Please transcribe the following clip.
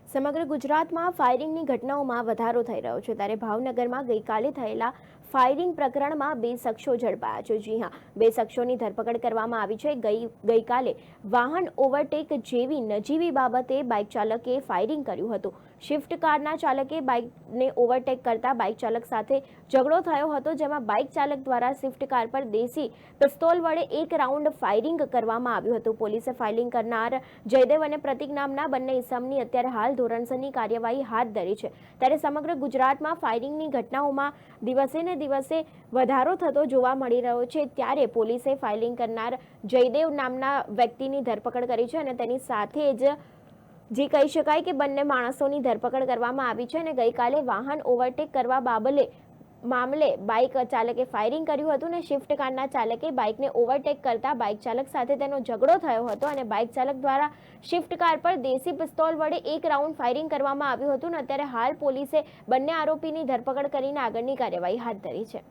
સમગ્ર ગુજરાતમાં ફાયરિંગની ઘટનાઓમાં વધારો થઈ રહ્યો છે ત્યારે ભાવનગરમાં ગઈકાલે થયેલા ફાયરિંગ પ્રકરણમાં બે શખ્સો ઝડપાયા છે। જી હા, બે શખ્સોની ધરપકડ કરવામાં આવી છે। ગઈકાલે વાહન ઓવરટેક જેવી નજીવી બાબતે બાઇક ચાલકે ફાયરિંગ કર્યું હતું। સ્વિફ્ટ કારના ચાલકે બાઇકને ઓવરટેક કરતા બાઇક ચાલક સાથે ઝઘડો થયો હતો, જેમાં બાઇક ચાલક દ્વારા સ્વિફ્ટ કાર પર દેશી પિસ્તોલ વડે એક રાઉન્ડ ફાયરિંગ કરવામાં આવ્યું હતું। પોલીસે ફાયરિંગ કરનાર જયદેવ અને પ્રતિક નામના બંને ઇસમની અત્યારે હાલ ધોરણસરની કાર્યવાહી હાથ ધરી છે। ત્યારે સમગ્ર ગુજરાતમાં ફાયરિંગની ઘટનાઓમાં દિવસે ને દિવસે વધારો થતો જોવા મળી રહ્યો છે। ત્યારે પોલીસે ફાયરિંગ કરનાર જયદેવ નામના વ્યક્તિની ધરપકડ કરી છે અને તેની સાથે જ જે કહી શકાય કે બંને માણસોની ધરપકડ કરવામાં આવી છે અને ગઈકાલે વાહન ઓવરટેક કરવા મામલે બાઇક ચાલકે ફાયરિંગ કર્યું હતું અને સ્વિફ્ટ કારના ચાલકે બાઇકને ઓવરટેક કરતા બાઇક ચાલક સાથે તેનો ઝઘડો થયો હતો અને બાઇક ચાલક દ્વારા સ્વિફ્ટ કાર પર દેશી પિસ્તોલ વડે એક રાઉન્ડ ફાયરિંગ કરવામાં આવ્યું હતું અને અત્યારે હાલ પોલીસે બંને આરોપીની ધરપકડ કરીને આગળની કાર્યવાહી હાથ ધરી છે।